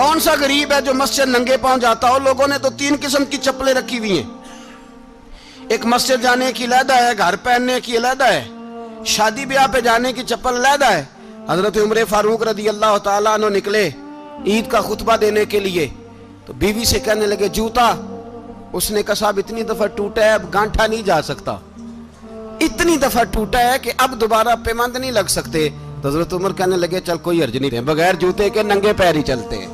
کون سا غریب ہے جو مسجد ننگے پاؤں جاتا ہو؟ لوگوں نے تو 3 قسم کی چپلیں رکھی ہوئی ہیں، ایک مسجد جانے کی علیحدہ ہے، گھر پہننے کی علیحدہ ہے، شادی بیاہ پہ جانے کی چپل علیحدہ ہے۔ حضرت عمر فاروق رضی اللہ تعالیٰ عنہ نکلے عید کا خطبہ دینے کے لیے، تو بیوی سے کہنے لگے جوتا، اس نے کہا صاحب اتنی دفعہ ٹوٹا ہے اب گانٹھا نہیں جا سکتا، اتنی دفعہ ٹوٹا ہے کہ اب دوبارہ پیمند نہیں لگ سکتے۔ تو حضرت عمر کہنے لگے چل کوئی حرج نہیں، بغیر جوتے کے ننگے پیر ہی چلتے ہیں،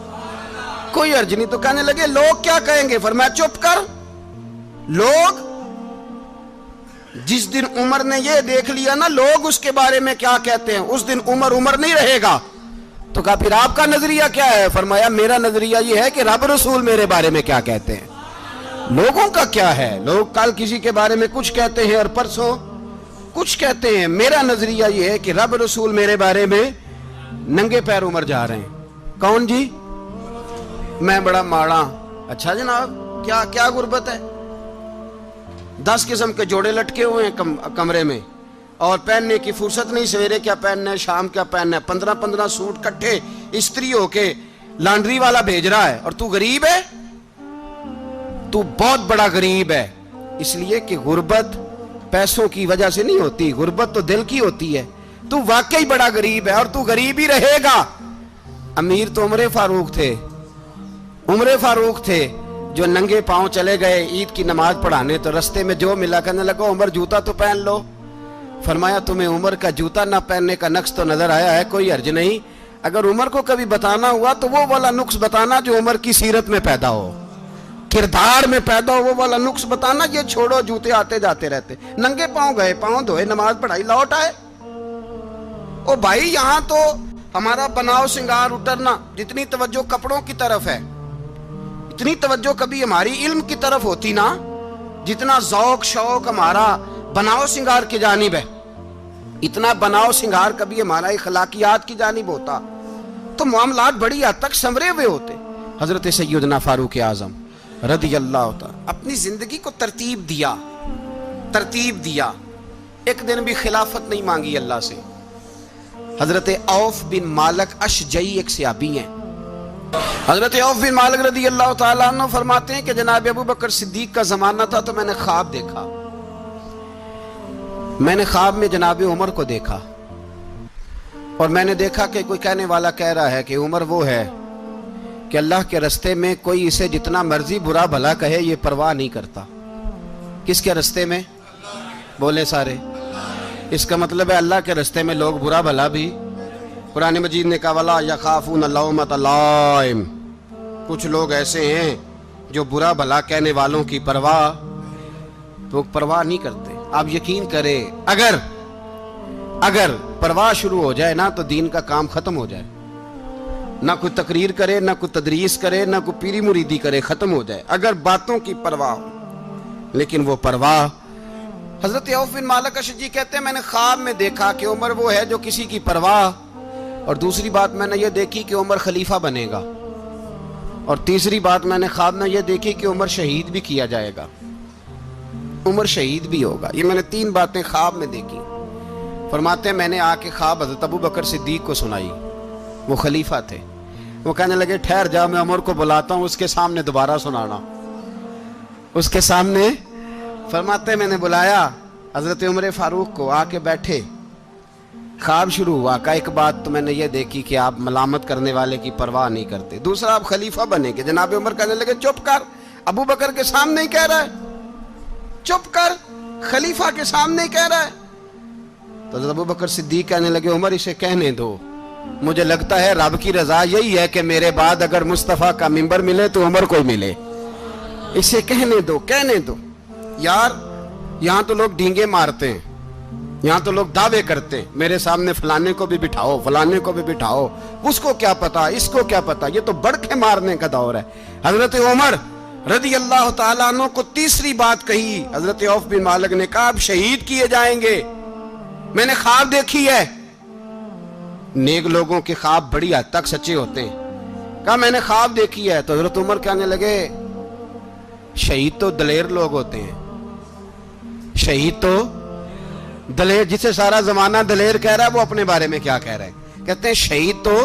کوئی حرج نہیں۔ تو کہنے لگے لوگ کیا کہیں گے؟ فرمایا چپ کر، لوگ جس دن عمر نے یہ دیکھ لیا نا لوگ اس کے بارے میں کیا کہتے ہیں، اس دن عمر نہیں رہے گا۔ تو کہا پھر آپ کا نظریہ کیا ہے؟ فرمایا میرا نظریہ یہ ہے کہ رب رسول میرے بارے میں کیا کہتے ہیں، لوگوں کا کیا ہے؟ لوگ کل کسی کے بارے میں کچھ کہتے ہیں اور پرسوں کچھ کہتے ہیں، میرا نظریہ یہ ہے کہ رب رسول میرے بارے میں ننگے پیر عمر جا رہے ہیں۔ کون جی؟ میں بڑا ماڑا۔ اچھا جناب، کیا غربت ہے؟ 10 قسم کے جوڑے لٹکے ہوئے ہیں کمرے میں، اور پہننے کی فرصت نہیں، سویرے کیا پہننا ہے، شام کیا پہننا ہے، 15 سوٹ کٹھے استری ہو کے لانڈری والا بھیج رہا ہے، اور تو غریب ہے، تو بہت بڑا غریب ہے۔ اس لیے کہ غربت پیسوں کی وجہ سے نہیں ہوتی، غربت تو دل کی ہوتی ہے۔ تو واقعی بڑا غریب ہے اور تو غریب ہی رہے گا۔ امیر تو عمر فاروق تھے جو ننگے پاؤں چلے گئے عید کی نماز پڑھانے، تو رستے میں جو ملا کہنے لگا عمر جوتا تو پہن لو۔ فرمایا تمہیں عمر کا جوتا نہ پہننے کا نقص تو نظر آیا ہے، کوئی حرج نہیں، اگر عمر کو کبھی بتانا ہوا تو وہ والا نقص بتانا جو عمر کی سیرت میں پیدا ہو، کردار میں پیدا ہو، وہ والا نقص بتانا، یہ چھوڑو جوتے آتے جاتے رہتے۔ ننگے پاؤں گئے، پاؤں دھوئے، نماز پڑھائی، لوٹ آئے۔ او بھائی یہاں تو ہمارا بناؤ سنگار اترنا، جتنی توجہ کپڑوں کی طرف ہے اتنی توجہ کبھی ہماری علم کی طرف ہوتی نا، جتنا ذوق شوق ہمارا بناؤ سنگار کی جانب ہے، اتنا بناؤ سنگار کبھی ہمارا اخلاقیات کی جانب ہوتا تو معاملات بڑی حد تک سنورے ہوئے ہوتے۔ حضرت سیدنا فاروق اعظم رضی اللہ تعالی اپنی زندگی کو ترتیب دیا، ایک دن بھی خلافت نہیں مانگی اللہ سے۔ حضرت عوف بن مالک اشجعی ایک صحابی ہیں، حضرت عوف بن مالک رضی اللہ تعالیٰ عنہ فرماتے ہیں کہ جناب ابو بکر صدیق کا زمانہ تھا تو میں نے خواب دیکھا، میں نے خواب میں جناب عمر کو دیکھا، اور میں نے دیکھا کہ کوئی کہنے والا کہہ رہا ہے کہ عمر وہ ہے کہ اللہ کے رستے میں کوئی اسے جتنا مرضی برا بھلا کہے یہ پرواہ نہیں کرتا۔ کس کے رستے میں؟ بولے سارے۔ اس کا مطلب ہے اللہ کے رستے میں لوگ برا بھلا بھی، قرآن مجید نے کہا وَلَا يَخَافُونَ لَوْمَةَ لَائِمٍ، کچھ لوگ ایسے ہیں جو برا بھلا کہنے والوں کی پرواہ نہیں کرتے۔ آپ یقین کریں اگر پرواہ شروع ہو جائے نا تو دین کا کام ختم ہو جائے، نہ کوئی تقریر کرے، نہ کوئی تدریس کرے، نہ کوئی پیری مریدی کرے، ختم ہو جائے اگر باتوں کی پرواہ ہو۔ لیکن وہ پرواہ، حضرت عوف بن مالک اشجعی کہتے ہیں میں نے خواب میں دیکھا کہ عمر وہ ہے جو کسی کی پرواہ، اور دوسری بات میں نے یہ دیکھی کہ عمر خلیفہ بنے گا، اور تیسری بات میں نے خواب میں یہ دیکھی کہ عمر شہید بھی کیا جائے گا، عمر شہید بھی ہوگا۔ یہ میں نے 3 باتیں خواب میں دیکھی۔ فرماتے ہیں میں نے آ کے خواب حضرت ابو بکر صدیق کو سنائی، وہ خلیفہ تھے، وہ کہنے لگے ٹھہر جا میں عمر کو بلاتا ہوں، اس کے سامنے دوبارہ سنانا، اس کے سامنے۔ فرماتے ہیں میں نے بلایا حضرت عمر فاروق کو، آ کے بیٹھے، خواب شروع ہوا۔ کہا ایک بات تو میں نے یہ دیکھی کہ آپ ملامت کرنے والے کی پرواہ نہیں کرتے، دوسرا آپ خلیفہ بنے گے۔ جناب عمر کہنے لگے چپ کر، ابو بکر کے سامنے ہی کہہ رہا ہے، چپ کر، خلیفہ کے سامنے ہی کہہ رہا ہے۔ تو حضرت ابو بکر صدیق کہنے لگے عمر اسے کہنے دو، مجھے لگتا ہے رب کی رضا یہی ہے کہ میرے بعد اگر مصطفیٰ کا منبر ملے تو عمر کو ملے، اسے کہنے دو۔ یار یہاں تو لوگ ڈینگے مارتے ہیں، یہاں تو لوگ دعوے کرتے ہیں میرے سامنے فلانے کو بھی بٹھاؤ، فلانے کو بھی بٹھاؤ، اس کو کیا پتا، اس کو کیا پتا، یہ تو بڑکے مارنے کا دور ہے۔ حضرت عمر رضی اللہ تعالیٰ عنہ کو تیسری بات کہی، حضرت عوف بن مالک نے کہا آپ شہید کیے جائیں گے، میں نے خواب دیکھی ہے۔ نیک لوگوں کے خواب بڑی حد تک سچے ہوتے ہیں۔ کہا میں نے خواب دیکھی ہے۔ تو حضرت عمر کہنے لگے شہید تو دلیر لوگ ہوتے ہیں، شہید تو دلیر، جسے سارا زمانہ دلیر کہہ رہا ہے وہ اپنے بارے میں کیا کہہ رہے ہیں؟ کہتے ہیں شہید تو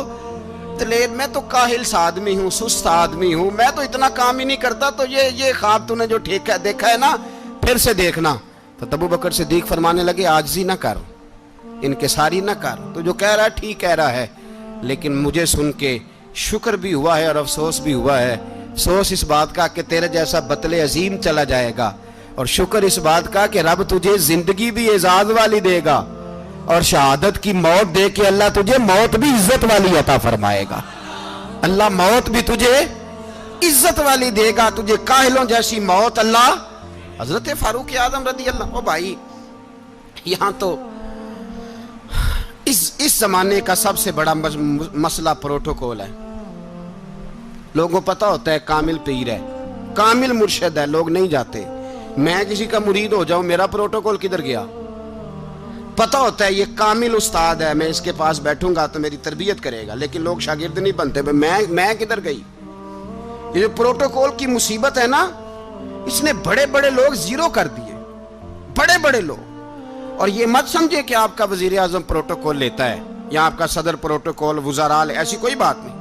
بتلے، میں تو کاہل سا آدمی ہوں، سست آدمی ہوں، میں تو اتنا کام ہی نہیں کرتا، تو یہ خواب تو نے جو دیکھا ہے نا پھر سے دیکھنا۔ تو ابو بکر صدیق فرمانے لگے عاجزی نہ کر، انکساری نہ کر، تو جو کہہ رہا ہے ٹھیک کہہ رہا ہے، لیکن مجھے سن کے شکر بھی ہوا ہے اور افسوس بھی ہوا ہے۔ افسوس اس بات کا کہ تیرے جیسا بتلے عظیم چلا جائے گا، اور شکر اس بات کا کہ رب تجھے زندگی بھی اعزاز والی دے گا، اور شہادت کی موت دے کے اللہ تجھے موت بھی عزت والی عطا فرمائے گا۔ اللہ موت بھی تجھے عزت والی دے گا، تجھے کاہلوں جیسی موت اللہ۔ حضرت فاروق اعظم رضی اللہ، او بھائی یہاں تو اس زمانے کا سب سے بڑا مسئلہ پروٹوکول ہے۔ لوگوں کو پتہ ہوتا ہے کامل پیر ہے، کامل مرشد ہے، لوگ نہیں جاتے۔ میں کسی کا مرید ہو جاؤں، میرا پروٹوکول کدھر گیا؟ پتہ ہوتا ہے یہ کامل استاد ہے، میں اس کے پاس بیٹھوں گا تو میری تربیت کرے گا، لیکن لوگ شاگرد نہیں بنتے۔ میں کدھر گئی؟ یہ جو پروٹوکول کی مصیبت ہے نا، اس نے بڑے بڑے لوگ زیرو کر دیے، بڑے بڑے لوگ۔ اور یہ مت سمجھے کہ آپ کا وزیر اعظم پروٹوکول لیتا ہے یا آپ کا صدر پروٹوکول، وزراء، ایسی کوئی بات نہیں۔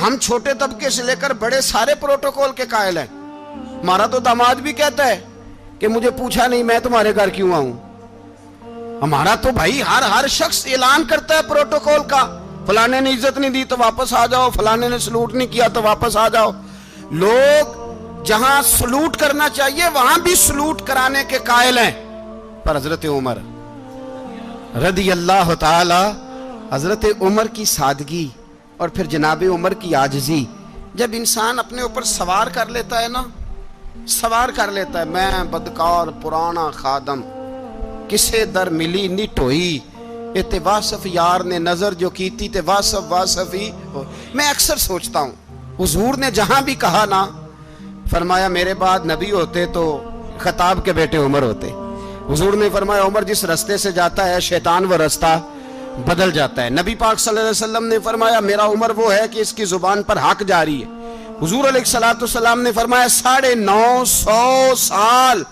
ہم چھوٹے طبقے سے لے کر بڑے سارے پروٹوکول کے قائل ہیں۔ ہمارا تو داماد بھی کہتا ہے کہ مجھے پوچھا نہیں میں تمہارے گھر کیوں آؤں۔ ہمارا تو بھائی ہر شخص اعلان کرتا ہے پروٹوکول کا، فلانے نے عزت نہیں دی تو واپس آ جاؤ، فلانے نے سلوٹ نہیں کیا تو واپس آ جاؤ۔ لوگ جہاں سلوٹ کرنا چاہیے وہاں بھی سلوٹ کرانے کے قائل ہیں۔ پر حضرت عمر رضی اللہ تعالی، حضرت عمر کی سادگی اور پھر جناب عمر کی عاجزی، جب انسان اپنے اوپر سوار کر لیتا ہے نا، سوار کر لیتا ہے، میں بدکار پرانا خادم، کسے در ملی نٹ ہوئی، تے واصف یار نے نظر جو کی تھی تے واصف ہی ہو۔ میں اکثر سوچتا ہوں حضور نے جہاں بھی کہا نا، فرمایا میرے بعد نبی ہوتے تو خطاب کے بیٹے عمر ہوتے۔ حضور نے فرمایا عمر جس رستے سے جاتا ہے شیطان وہ رستہ بدل جاتا ہے۔ نبی پاک صلی اللہ علیہ وسلم نے فرمایا میرا عمر وہ ہے کہ اس کی زبان پر حق جاری ہے۔ حضور علیہ السلام نے فرمایا 950 سال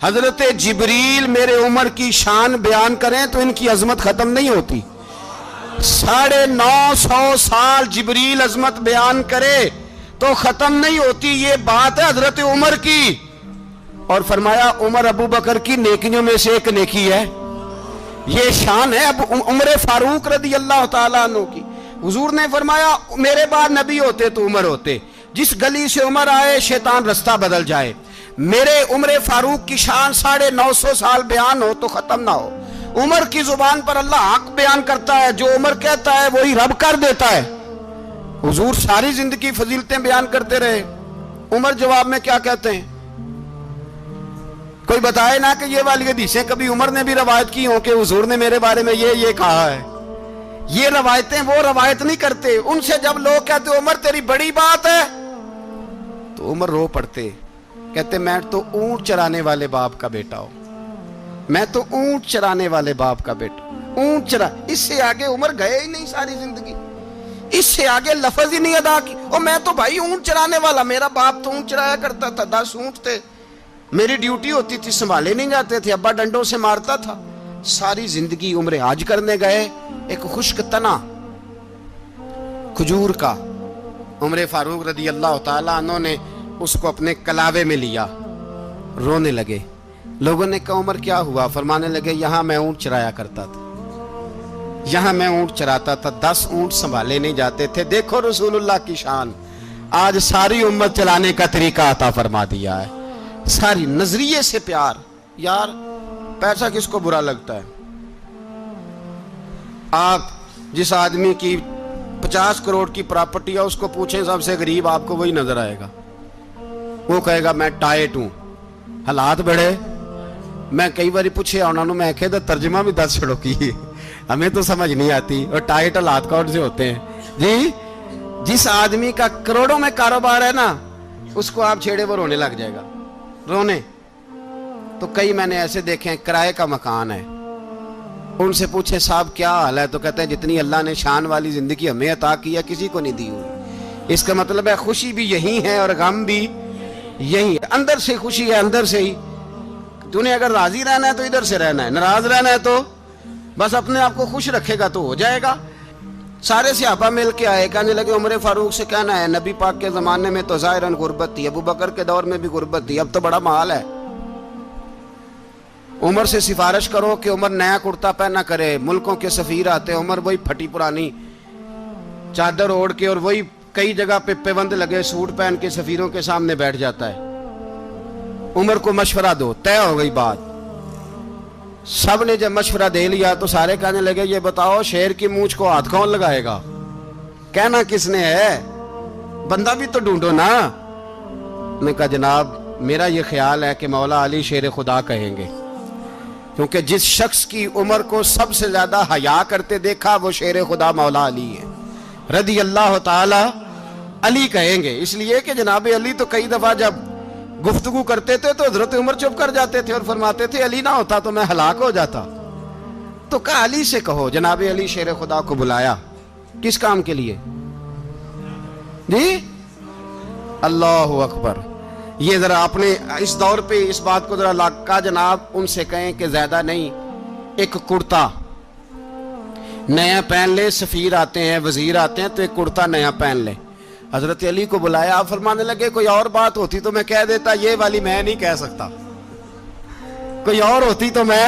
حضرت جبریل میرے عمر کی شان بیان کریں تو ان کی عظمت ختم نہیں ہوتی۔ 950 سال جبریل عظمت بیان کرے تو ختم نہیں ہوتی۔ یہ بات ہے حضرت عمر کی، اور فرمایا عمر ابو بکر کی نیکیوں میں سے ایک نیکی ہے۔ یہ شان ہے اب عمر فاروق رضی اللہ تعالیٰ عنہ کی۔ حضور نے فرمایا میرے بعد نبی ہوتے تو عمر ہوتے، جس گلی سے عمر آئے شیطان رستہ بدل جائے۔ میرے عمر فاروق کی شان 950 سال بیان ہو تو ختم نہ ہو۔ عمر کی زبان پر اللہ حق بیان کرتا ہے، جو عمر کہتا ہے وہی رب کر دیتا ہے۔ حضور ساری زندگی فضیلتیں بیان کرتے رہے، عمر جواب میں کیا کہتے ہیں؟ کوئی بتائے نا کہ یہ والی حدیثیں کبھی عمر نے بھی روایت کی ہوں کہ حضور نے میرے بارے میں یہ کہا ہے۔ یہ روایتیں وہ روایت نہیں کرتے، ان سے جب لوگ کہتے عمر تیری بڑی بات ہے تو عمر رو پڑتے، کہتے میں تو اونٹ چرانے والے باپ کا بیٹا ہوں، میں تو اونٹ چرانے والے باپ کا بیٹا، اونٹ چرا۔ اس سے آگے عمر گئے ہی نہیں ساری زندگی، اس سے آگے لفظ ہی نہیں ادا کی۔ اور میں تو بھائی اونٹ چرانے والا، میرا باپ تو اونٹ چرایا کرتا تھا، 10 اونٹ تھے، میری ڈیوٹی ہوتی تھی، سنبھالے نہیں جاتے تھے، ابا ڈنڈوں سے مارتا تھا۔ ساری زندگی عمر حج کرنے گئے، ایک خشک تنا کھجور کا عمر فاروق رضی اللہ تعالیٰ عنہ نے اس کو اپنے کلاوے میں لیا، رونے لگے۔ لوگوں نے کہا عمر کیا ہوا؟ فرمانے لگے یہاں میں اونٹ چرایا کرتا تھا، یہاں میں اونٹ چراتا تھا، 10 اونٹ سنبھالے نہیں جاتے تھے۔ دیکھو رسول اللہ کی شان، آج ساری امت چلانے کا طریقہ عطا فرما دیا ہے، ساری نظریے سے پیار۔ یار پیسہ کس کو برا لگتا ہے؟ آپ جس آدمی کی 50 کروڑ کی پراپرٹی ہے اس کو پوچھیں سب سے غریب، آپ کو وہی نظر آئے گا۔ وہ کہے گا میں ٹائٹ ہوں، حالات بڑے۔ میں کئی باری پوچھے انہوں نے، میں کہتا ترجمہ بھی 10 چھڑوں کی، ہمیں تو سمجھ نہیں آتی، اور ٹائٹ حالات کون سے ہوتے ہیں جی؟ جس آدمی کا کروڑوں میں کاروبار ہے نا، اس کو آپ چھیڑے وہ رونے لگ جائے گا، رونے۔ تو کئی میں نے ایسے دیکھے ہیں کرائے کا مکان ہے، ان سے پوچھے صاحب کیا حال ہے، تو کہتے ہیں جتنی اللہ نے شان والی زندگی ہمیں عطا کی ہے کسی کو نہیں دی ہوئی۔ اس کا مطلب ہے خوشی بھی یہی ہے اور غم بھی یہی ہے، اندر سے خوشی ہے، اندر سے ہی۔ تو نے اگر راضی رہنا ہے تو ادھر سے رہنا ہے، ناراض رہنا ہے تو بس اپنے آپ کو خوش رکھے گا تو ہو جائے گا۔ سارے صحابہ مل کے آئے، کہنے لگے عمر فاروق سے کہنا ہے نبی پاک کے زمانے میں تو ظاہراً غربت تھی، ابو بکر کے دور میں بھی غربت تھی، اب تو بڑا مال ہے، عمر سے سفارش کرو کہ عمر نیا کرتا پہنا کرے۔ ملکوں کے سفیر آتے، عمر وہی پھٹی پرانی چادر اوڑھ کے اور وہی کئی جگہ پہ پیوند لگے سوٹ پہن کے سفیروں کے سامنے بیٹھ جاتا ہے۔ عمر کو مشورہ دو، طے ہو گئی بات۔ سب نے جب مشورہ دے لیا تو سارے کہنے لگے یہ بتاؤ شیر کی مونچھ کو ہاتھ کون لگائے گا؟ کہنا کس نے ہے؟ بندہ بھی تو ڈھونڈو نا۔ نے کہا جناب میرا یہ خیال ہے کہ مولا علی شیر خدا کہیں گے، کیونکہ جس شخص کی عمر کو سب سے زیادہ حیا کرتے دیکھا وہ شیر خدا مولا علی ہے رضی اللہ تعالی علی کہیں گے، اس لیے کہ جناب علی تو کئی دفعہ جب گفتگو کرتے تھے تو حضرت عمر چپ کر جاتے تھے اور فرماتے تھے علی نہ ہوتا تو میں ہلاک ہو جاتا۔ تو کہا علی سے کہو۔ جناب علی شیر خدا کو بلایا، کس کام کے لیے؟ جی اللہ اکبر۔ یہ ذرا اپنے اس دور پہ اس بات کو ذرا لاکا جناب ان سے کہیں کہ زیادہ نہیں، ایک کرتا نیا پہن لے، سفیر آتے ہیں وزیر آتے ہیں تو ایک کرتا نیا پہن لے۔ حضرت علی کو بلایا، آپ فرمانے لگے کوئی اور بات ہوتی تو میں کہہ دیتا، یہ والی میں نہیں کہہ سکتا، کوئی اور ہوتی تو میں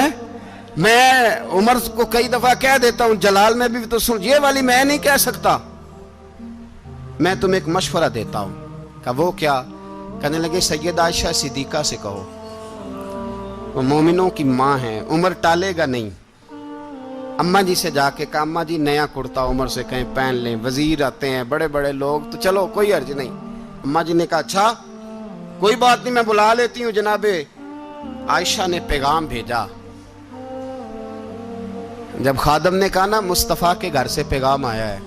عمر کو کئی دفعہ کہہ دیتا ہوں، جلال میں بھی تو سن، یہ والی میں نہیں کہہ سکتا، میں تمہیں ایک مشورہ دیتا ہوں۔ کہا وہ کیا؟ کہنے لگے سید عائشہ صدیقہ سے کہو، وہ مومنوں کی ماں ہیں، عمر ٹالے گا نہیں۔ اماں جی سے جا کے کہا اماں جی نیا کرتا عمر سے کہیں پہن لیں، وزیر آتے ہیں بڑے بڑے لوگ تو چلو کوئی حرج نہیں۔ اماں جی نے کہا اچھا کوئی بات نہیں میں بلا لیتی ہوں۔ جناب عائشہ نے پیغام بھیجا، جب خادم نے کہا نا مصطفیٰ کے گھر سے پیغام آیا ہے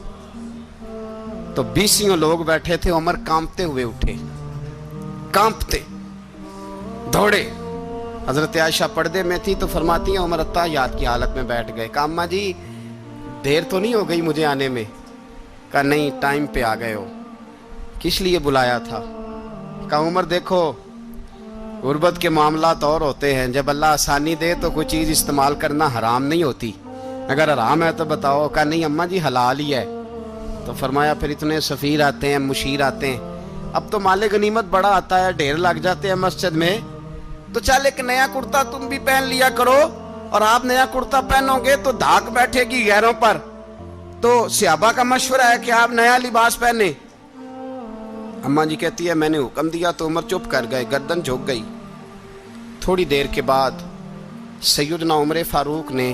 تو 20 لوگ بیٹھے تھے، عمر کانپتے ہوئے اٹھے، کانپتے دوڑے۔ حضرت عائشہ پردے میں تھی تو فرماتی ہیں عمر اتحیات کی حالت میں بیٹھ گئے۔ کہا اماں جی دیر تو نہیں ہو گئی مجھے آنے میں؟ کہا نہیں ٹائم پہ آ گئے ہو۔ کس لیے بلایا تھا؟ کہا عمر دیکھو غربت کے معاملات اور ہوتے ہیں، جب اللہ آسانی دے تو کوئی چیز استعمال کرنا حرام نہیں ہوتی، اگر حرام ہے تو بتاؤ۔ کہا نہیں اماں جی حلال ہی ہے۔ تو فرمایا پھر اتنے سفیر آتے ہیں مشیر آتے ہیں، اب تو مال غنیمت بڑا آتا ہے، ڈھیر لگ جاتے ہیں مسجد میں، تو چل ایک نیا کرتا تم بھی پہن لیا کرو، اور آپ نیا کرتا پہنو گے تو دھاک بیٹھے گی غیروں پر۔ تو صحابہ کا مشورہ ہے کہ آپ نیا لباس پہنے۔ اماں جی کہتی ہے میں نے حکم دیا تو عمر چپ کر گئے، گردن جھک گئی۔ تھوڑی دیر کے بعد سیدنا عمر فاروق نے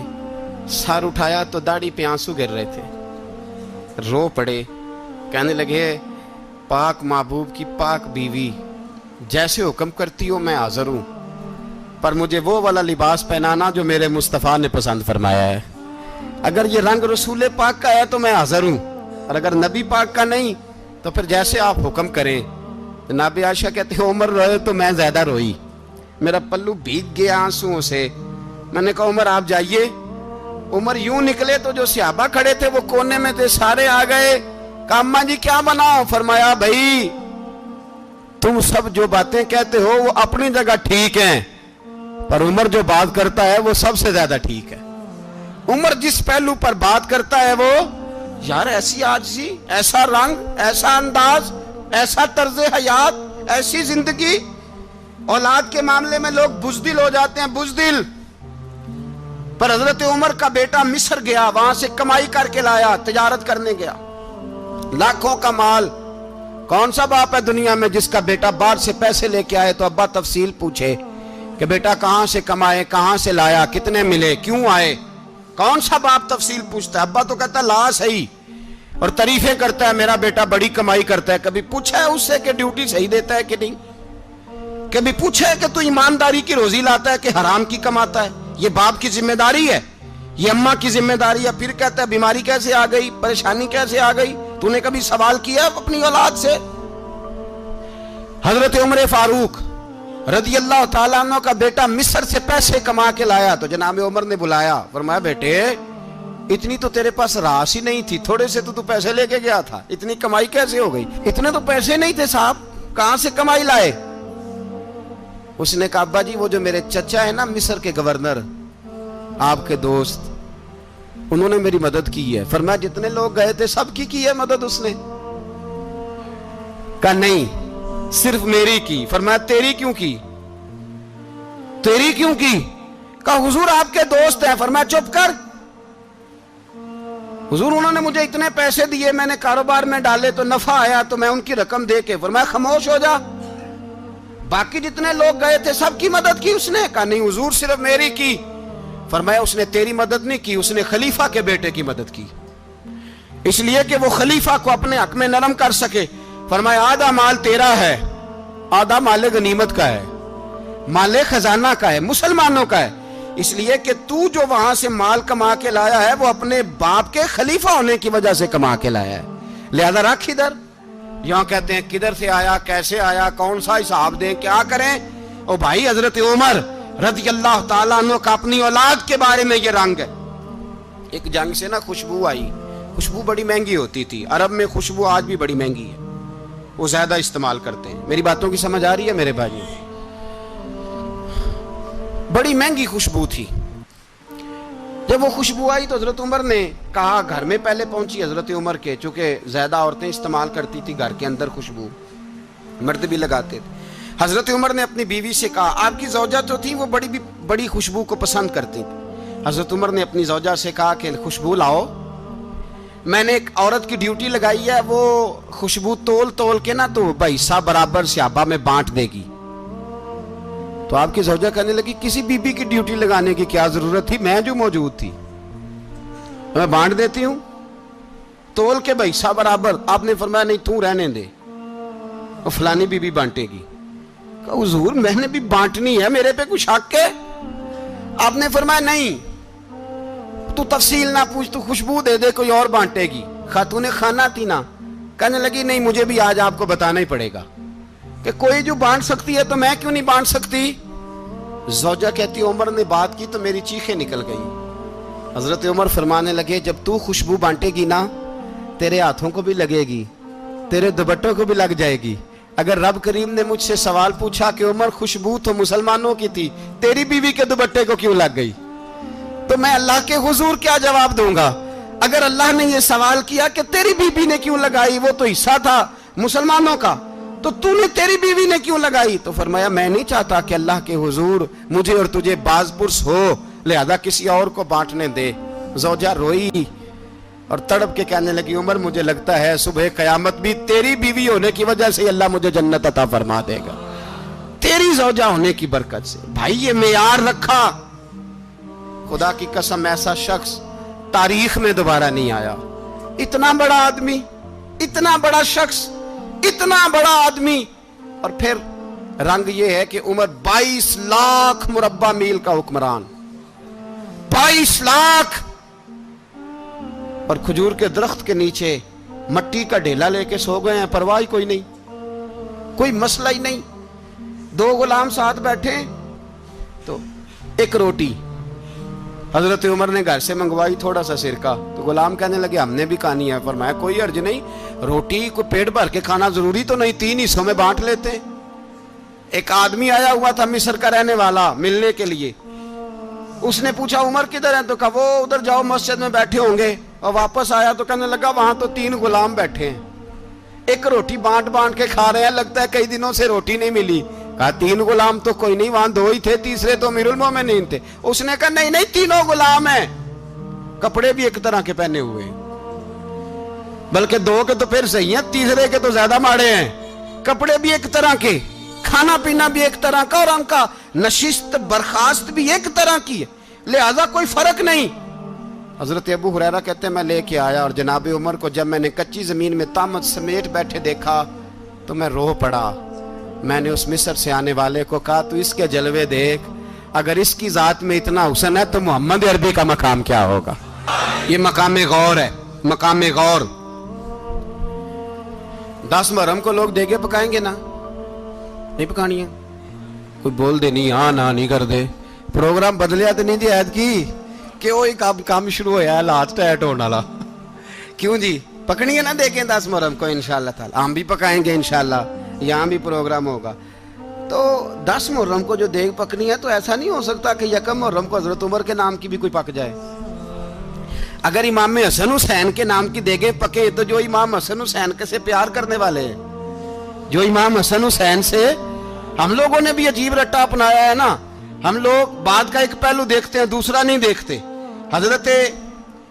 سر اٹھایا تو داڑھی پہ آنسو گر رہے تھے، رو پڑے، کہنے لگے پاک محبوب کی پاک بیوی جیسے حکم کرتی ہو میں حاضر ہوں، پر مجھے وہ والا لباس پہنانا جو میرے مصطفیٰ نے پسند فرمایا ہے، اگر یہ رنگ رسول پاک کا ہے تو میں حاضر ہوں، اور اگر نبی پاک کا نہیں تو پھر جیسے آپ حکم کریں۔ جناب عائشہ کہتے ہیں عمر روئے تو میں زیادہ روئی، میرا پلو بھیگ گیا آنسوؤں سے۔ میں نے کہا عمر آپ جائیے۔ عمر یوں نکلے تو جو صحابہ کھڑے تھے وہ کونے میں تھے، سارے آ گئے۔ کہا اماں جی کیا بناؤ؟ فرمایا بھائی تم سب جو باتیں کہتے ہو وہ اپنی جگہ ٹھیک ہیں، پر عمر جو بات کرتا ہے وہ سب سے زیادہ ٹھیک ہے۔ عمر جس پہلو پر بات کرتا ہے وہ یار ایسی عاجزی، ایسا رنگ، ایسا انداز، ایسا طرز حیات، ایسی زندگی۔ اولاد کے معاملے میں لوگ بزدل ہو جاتے ہیں، بزدل، پر حضرت عمر کا بیٹا مصر گیا، وہاں سے کمائی کر کے لایا، تجارت کرنے گیا، لاکھوں کا مال۔ کون سا باپ ہے دنیا میں جس کا بیٹا باہر سے پیسے لے کے آئے تو ابا تفصیل پوچھے کہ بیٹا کہاں سے کمائے، کہاں سے لایا، کتنے ملے، کیوں آئے؟ کون سا باپ تفصیل پوچھتا ہے؟ ابا تو کہتا ہے لا صحیح، اور تعریفیں کرتا ہے میرا بیٹا بڑی کمائی کرتا ہے۔ کبھی پوچھا ہے اس سے کہ ڈیوٹی صحیح دیتا ہے کہ نہیں؟ کبھی پوچھا ہے کہ تو ایمانداری کی روزی لاتا ہے کہ حرام کی کماتا ہے؟ یہ باپ کی ذمہ داری ہے، یہ اماں کی ذمہ داری ہے۔ پھر کہتا ہے بیماری کیسے آ گئی، پریشانی کیسے آ گئی؟ تو نے کبھی سوال کیا اپنی اولاد سے؟ حضرت عمر فاروق رضی اللہ تعالیٰ عنہ کا بیٹا مصر سے پیسے کما کے لایا تو جناب عمر نے بلایا، فرمایا بیٹے اتنی تو تیرے پاس راس ہی نہیں تھی، تھوڑے سے تو پیسے لے کے گیا تھا، اتنی کمائی کیسے ہو گئی؟ اتنے تو پیسے نہیں تھے صاحب، کہاں سے کمائی لائے؟ اس نے کہا ابا جی وہ جو میرے چچا ہے نا مصر کے گورنر، آپ کے دوست، انہوں نے میری مدد کی ہے. فرمایا جتنے لوگ گئے تھے سب کی ہے مدد اس نے؟ کہا نہیں صرف میری کی. فرمایا تیری کیوں کی؟ تیری کیوں کی؟ کہا حضور آپ کے دوست ہیں. فرمایا چپ کر حضور انہوں نے مجھے اتنے پیسے دیے, میں نے کاروبار میں ڈالے تو نفع آیا تو میں ان کی رقم دے کے. فرمایا خاموش ہو جا, باقی جتنے لوگ گئے تھے سب کی مدد کی اس نے؟ کہا نہیں حضور صرف میری کی. فرمایا اس نے تیری مدد نہیں کی, اس نے خلیفہ کے بیٹے کی مدد کی, اس لیے کہ وہ خلیفہ کو اپنے حق میں نرم کر سکے. فرمایا آدھا مال تیرا ہے, آدھا مال غنیمت کا ہے, مال خزانہ کا ہے, مسلمانوں کا ہے, اس لیے کہ تو جو وہاں سے مال کما کے لایا ہے وہ اپنے باپ کے خلیفہ ہونے کی وجہ سے کما کے لایا ہے, لہذا رکھ ادھر. یہاں کہتے ہیں کدھر سے آیا, کیسے آیا, کون سا حساب دیں, کیا کریں؟ او بھائی حضرت عمر رضی اللہ تعالیٰ عنہ کا اپنی اولاد کے بارے میں یہ رنگ ہے. ایک جنگ سے نا خوشبو آئی, خوشبو بڑی مہنگی ہوتی تھی, عرب میں خوشبو آج بھی بڑی مہنگی ہے, وہ زیادہ استعمال کرتے ہیں. میری باتوں کی سمجھ آ رہی ہے میرے بھائیوں؟ بڑی مہنگی خوشبو تھی. جب وہ خوشبو آئی تو حضرت عمر نے کہا, گھر میں پہلے پہنچی حضرت عمر کے, چونکہ زیادہ عورتیں استعمال کرتی تھی گھر کے اندر خوشبو, مرد بھی لگاتے تھے. حضرت عمر نے اپنی بیوی سے کہا, آپ کی زوجہ جو تھی وہ بڑی خوشبو کو پسند کرتی تھی. حضرت عمر نے اپنی زوجہ سے کہا کہ خوشبو لاؤ, میں نے ایک عورت کی ڈیوٹی لگائی ہے, وہ خوشبو تول کے نا تو حصہ برابر صحابہ میں بانٹ دے گی. تو آپ کی زوجہ کہنے لگی کسی بی بی کی ڈیوٹی لگانے کی کیا ضرورت تھی, میں جو موجود تھی میں بانٹ دیتی ہوں تول کے حصہ برابر. آپ نے فرمایا نہیں تو رہنے دے, اور فلانی بی بی بانٹے گی. کہا حضور میں نے بھی بانٹنی ہے, میرے پہ کچھ حق ہے؟ آپ نے فرمایا نہیں تو تفصیل نہ پوچھ, تو خوشبو دے دے, کوئی اور بانٹے گی. خاتون خانہ تھی نا, کہنے لگی نہیں مجھے بھی آج آپ کو بتانا ہی پڑے گا کہ کوئی جو بانٹ سکتی ہے تو میں کیوں نہیں بانٹ سکتی. زوجہ کہتی عمر نے بات کی تو میری چیخیں نکل گئی. حضرت عمر فرمانے لگے جب تو خوشبو بانٹے گی نا تیرے ہاتھوں کو بھی لگے گی, تیرے دوپٹوں کو بھی لگ جائے گی. اگر رب کریم نے مجھ سے سوال پوچھا کہ عمر خوشبو تو مسلمانوں کی تھی, تیری بیوی کے دوپٹے کو کیوں لگ گئی, تو میں اللہ کے حضور کیا جواب دوں گا؟ اگر اللہ نے یہ سوال کیا کہ تیری بیوی نے کیوں لگائی, وہ تو حصہ تھا مسلمانوں کا, تو تو نے تیری بیوی نے کیوں لگائی؟ تو فرمایا میں نہیں چاہتا کہ اللہ کے حضور مجھے اور تجھے باز پرس ہو, لہذا کسی اور کو بانٹنے دے. زوجہ روئی اور تڑپ کے کہنے لگی عمر مجھے لگتا ہے صبح قیامت بھی تیری بیوی ہونے کی وجہ سے اللہ مجھے جنت عطا فرما دے گا, تیری زوجہ ہونے کی برکت سے. بھائی یہ معیار رکھا, خدا کی قسم ایسا شخص تاریخ میں دوبارہ نہیں آیا. اتنا بڑا آدمی, اتنا بڑا شخص, اتنا بڑا آدمی, اور پھر رنگ یہ ہے کہ عمر 22 لاکھ مربع میل کا حکمران, 22 لاکھ, اور کھجور کے درخت کے نیچے مٹی کا ڈھیلا لے کے سو گئے ہیں, پرواہ کوئی نہیں, کوئی مسئلہ ہی نہیں. 2 غلام ساتھ بیٹھے تو ایک روٹی حضرت عمر نے گھر سے منگوائی, تھوڑا سا سرکہ, تو غلام کہنے لگے ہم نے بھی کھانی ہے. فرمایا کوئی حرج نہیں, روٹی کو پیٹ بھر کے کھانا ضروری تو نہیں, 3 حصوں میں بانٹ لیتے ہیں. ایک آدمی آیا ہوا تھا مصر کا رہنے والا ملنے کے لیے, اس نے پوچھا عمر کدھر ہیں, تو کہا وہ ادھر جاؤ مسجد میں بیٹھے ہوں گے. اور واپس آیا تو کہنے لگا وہاں تو 3 غلام بیٹھے ہیں, ایک روٹی بانٹ کے کھا رہے ہیں, لگتا ہے کئی دنوں سے روٹی نہیں ملی. کہا 3 غلام تو کوئی نہیں, وہاں 2 ہی تھے, تیسرے تو امیر المومنین تھے. اس نے کہا نہیں 3 غلام ہیں, کپڑے بھی ایک طرح کے پہنے ہوئے, بلکہ 2 کے تو پھر صحیح ہیں, تیسرے کے تو زیادہ ماڑے ہیں. کپڑے بھی ایک طرح کے, کھانا پینا بھی ایک طرح کا, اور ان کا نشست برخاست بھی ایک طرح کی ہے, لہذا کوئی فرق نہیں. حضرت ابو ہریرہ کہتے ہیں میں لے کے آیا, اور جناب عمر کو جب میں نے کچی زمین میں تامت سمیٹ بیٹھے دیکھا تو میں رو پڑا. میں نے اس مصر سے آنے والے کو کہا تو اس کے جلوے دیکھ, اگر اس کی ذات میں اتنا حسن ہے تو محمد عربی کا مقام کیا ہوگا. یہ مقام غور ہے, مقام غور. 10 محرم کو لوگ دیگے پکائیں گے نا, نہیں پکانی ہے, کوئی بول دے نہیں, ہاں نہ نہیں کر دے, پروگرام بدلیا تو نہیں دی عید کی کہ وہی کام شروع ہویا ہے لاسٹ ایٹ ہونے والا. کیوں جی پکنی ہے نا دیکھیں 10 محرم کو انشاءاللہ تعالی, ہم بھی پکائیں گے انشاءاللہ, یہاں بھی پروگرام ہوگا. تو 10 محرم کو جو دیگ پکنی ہے تو ایسا نہیں ہو سکتا کہ 1 محرم کو حضرت عمر کے نام کی بھی کوئی پک جائے. اگر امام حسن حسین کے نام کی دیگیں پکے تو جو امام حسن حسین کے سے پیار کرنے والے ہیں، جو امام حسن حسین سے، ہم لوگوں نے بھی عجیب رٹا اپنایا ہے نا، ہم لوگ بات کا ایک پہلو دیکھتے ہیں دوسرا نہیں دیکھتے۔ حضرت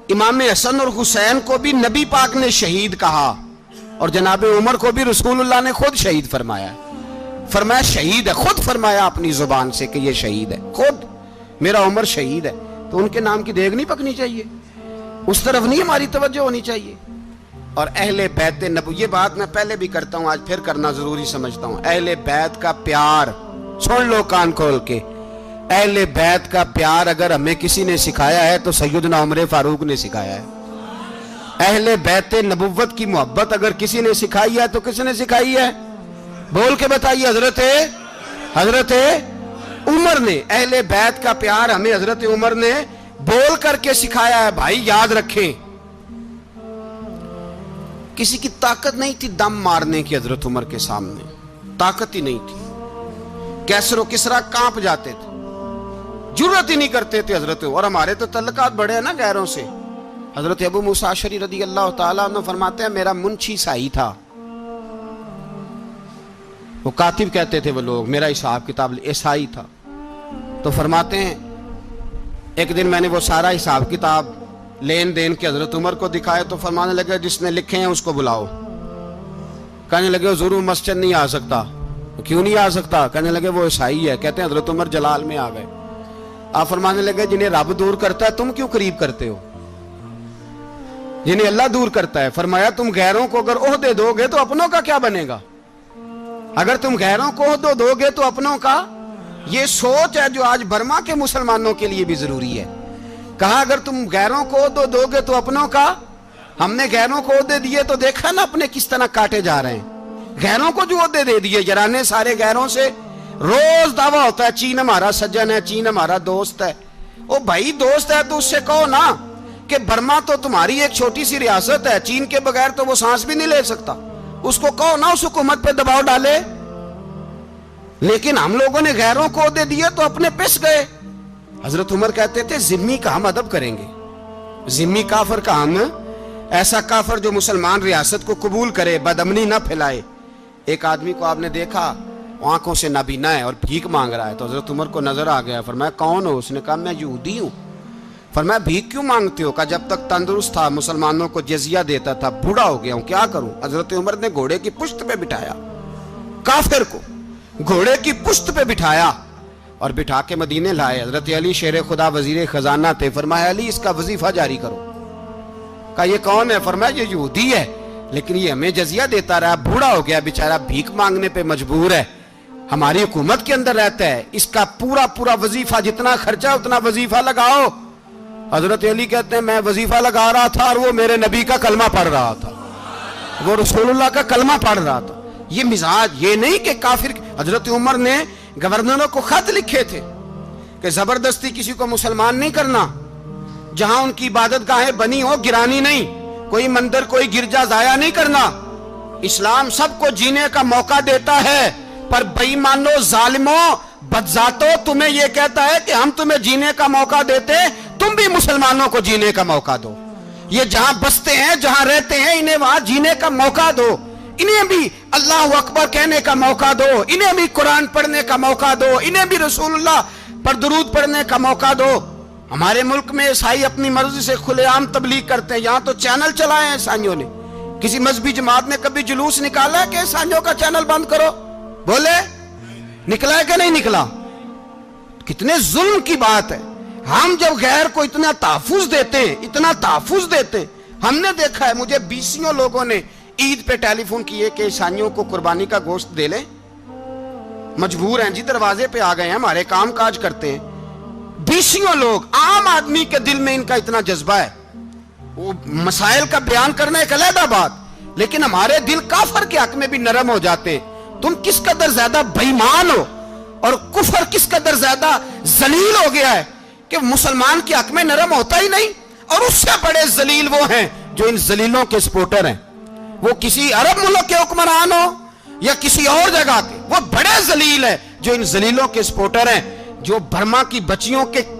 امام حسن اور حسین کو بھی نبی پاک نے شہید کہا، اور جناب عمر کو بھی رسول اللہ نے خود شہید فرمایا، فرمایا شہید ہے، خود فرمایا اپنی زبان سے کہ یہ شہید ہے، خود میرا عمر شہید ہے۔ تو ان کے نام کی دیگ نہیں پکنی چاہیے، اس طرف نہیں ہماری توجہ ہونی چاہیے۔ اور اہل بیت نبوت، یہ بات میں پہلے بھی کرتا ہوں، آج پھر کرنا ضروری سمجھتا ہوں، اہل بیت کا پیار، سن لو کان کھول کے، اہل بیت کا پیار اگر ہمیں کسی نے سکھایا ہے تو سیدنا عمر فاروق نے سکھایا ہے۔ اہل بیت نبوت کی محبت اگر کسی نے سکھائی ہے تو کس نے سکھائی ہے؟ بول کے بتائیے، حضرت عمر نے۔ اہل بیت کا پیار ہمیں حضرت عمر نے بول کر کے سکھایا ہے۔ بھائی یاد رکھیں، کسی کی طاقت نہیں تھی دم مارنے کی حضرت عمر کے سامنے، طاقت ہی نہیں تھی، کیسر و کسرا کانپ جاتے تھے، جرأت ہی نہیں کرتے تھے حضرت۔ اور ہمارے تو تعلقات بڑے ہیں نا غیروں سے۔ حضرت ابو موسیٰ اشعری رضی اللہ تعالیٰ عنہ فرماتے ہیں میرا منشی سائی تھا، وہ کاتب کہتے تھے وہ لوگ، میرا حساب کتاب عیسائی تھا۔ تو فرماتے ہیں ایک دن میں نے وہ سارا حساب کتاب لین دین کے حضرت عمر کو دکھائے تو فرمانے لگے جس نے لکھے ہیں اس کو بلاؤ۔ کہنے لگے حضور مسجد نہیں آ سکتا۔ کیوں نہیں آ سکتا؟ کہنے لگے وہ عیسائی ہے۔ کہتے ہیں حضرت عمر جلال میں آ گئے۔ آپ فرمانے لگے جنہیں رب دور کرتا ہے تم کیوں قریب کرتے ہو؟ جنہیں اللہ دور کرتا ہے۔ فرمایا تم غیروں کو اگر عہدے دو گے تو اپنوں کا کیا بنے گا؟ اگر تم غیروں کو عہدے دو گے تو اپنوں کا، یہ سوچ ہے جو آج برما کے مسلمانوں کے لیے بھی ضروری ہے۔ کہا اگر تم غیروں کو عہدے دو گے تو اپنوں کا۔ ہم نے غیروں کو عہدے دیے تو دیکھا نا اپنے کس طرح کاٹے جا رہے ہیں۔ غیروں کو جو عہدے دے دیے یارانے سارے غیروں سے، روز دعویٰ ہوتا ہے چین ہمارا سجن ہے، چین ہمارا دوست ہے۔ او بھائی دوست ہے تو اس سے کہو نا کہ برما تو تمہاری ایک چھوٹی سی ریاست ہے، چین کے بغیر تو وہ سانس بھی نہیں لے سکتا، اس کو کہو نا اس حکومت پہ دباؤ ڈالے۔ لیکن ہم لوگوں نے غیروں کو عہدے دیے تو اپنے پس گئے۔ حضرت عمر کہتے تھے ذمی کا ہم ادب کریں گے، ذمی کافر کا ہم، ایسا کافر جو مسلمان ریاست کو قبول کرے، بدامنی نہ پھیلائے۔ ایک آدمی کو آپ نے دیکھا آنکھوں سے نابینا ہے اور بھیک مانگ رہا ہے، تو حضرت عمر کو نظر آ گیا، فرمایا کون ہو؟ اس نے کہا میں یہودی ہوں۔ فرمایا بھیک کیوں مانگتے ہو؟ کہا جب تک تندرست تھا مسلمانوں کو جزیہ دیتا تھا، بوڑھا ہو گیا ہوں کیا کروں؟ حضرت عمر نے گھوڑے کی پشت پہ بٹھایا، کافر کو گھوڑے کی پشت پہ بٹھایا اور بٹھا کے مدینے لائے۔ حضرت علی شیر خدا وزیر خزانہ تھے، فرمایا علی اس کا وظیفہ جاری کرو۔ کہا یہ کون ہے؟ فرمایا یہ یہودی ہے لیکن یہ ہمیں جزیہ دیتا رہا، بوڑھا ہو گیا بیچارہ، بھیک مانگنے پہ مجبور ہے، ہماری حکومت کے اندر رہتا ہے، اس کا پورا وظیفہ جتنا خرچہ اتنا وظیفہ لگاؤ۔ حضرت علی کہتے ہیں میں وظیفہ لگا رہا تھا اور وہ میرے نبی کا کلمہ پڑھ رہا تھا، وہ رسول اللہ کا کلمہ پڑھ رہا تھا۔ یہ مزاج، یہ نہیں کہ کافر۔ حضرت عمر نے گورنروں کو خط لکھے تھے کہ زبردستی کسی کو مسلمان نہیں کرنا، جہاں ان کی عبادت گاہیں بنی ہو گرانی نہیں، کوئی مندر کوئی گرجا ضائع نہیں کرنا۔ اسلام سب کو جینے کا موقع دیتا ہے، پر بے ایمانو ظالمو بدذاتو تمہیں یہ کہتا ہے کہ ہم تمہیں جینے کا موقع دیتے، تم بھی مسلمانوں کو جینے کا موقع دو۔ یہ جہاں بستے ہیں جہاں رہتے ہیں انہیں وہاں جینے کا موقع دو، انہیں بھی اللہ اکبر کہنے کا موقع دو، انہیں بھی قرآن پڑھنے کا موقع دو، انہیں بھی رسول اللہ پر درود پڑھنے کا موقع دو۔ ہمارے ملک میں عیسائی اپنی مرضی سے کھلے عام تبلیغ کرتے ہیں، یہاں تو چینل چلائے ہیں عیسائیوں نے۔ کسی مذہبی جماعت نے کبھی جلوس نکالا کہ عیسائیوں کا چینل بند کرو؟ بولے نکلا ہے کہ نہیں نکلا؟ کتنے ظلم کی بات ہے۔ ہم جب غیر کو اتنا تحفظ دیتے ہیں، اتنا تحفظ دیتے ہیں، ہم نے دیکھا ہے مجھے بیسیوں لوگوں نے عید پہ ٹیلی فون کیے کہ عیسائیوں کو قربانی کا گوشت دے لیں، مجبور ہیں جی، دروازے پہ آ گئے ہیں، ہمارے کام کاج کرتے ہیں۔ بیسیوں لوگ، عام آدمی کے دل میں ان کا اتنا جذبہ ہے، وہ مسائل کا بیان کرنا ایک علیحدہ بات، لیکن ہمارے دل کافر کے حق میں بھی نرم ہو جاتے ہیں۔ تم کس قدر زیادہ بے ایمان ہو اور کفر کس قدر زیادہ ذلیل ہو گیا ہے کہ مسلمان کے حق میں نرم ہوتا ہی نہیں۔ اور اس سے بڑے ذلیل وہ ہیں جو ان ذلیلوں کے سپورٹر ہیں، وہ کسی عرب ملک کے حکمران ہو یا کسی اور جگہ کے، وہ بڑے ذلیل ہیں جو ان ذلیلوں کے سپورٹر ہیں، جو برما کی بچیوں کے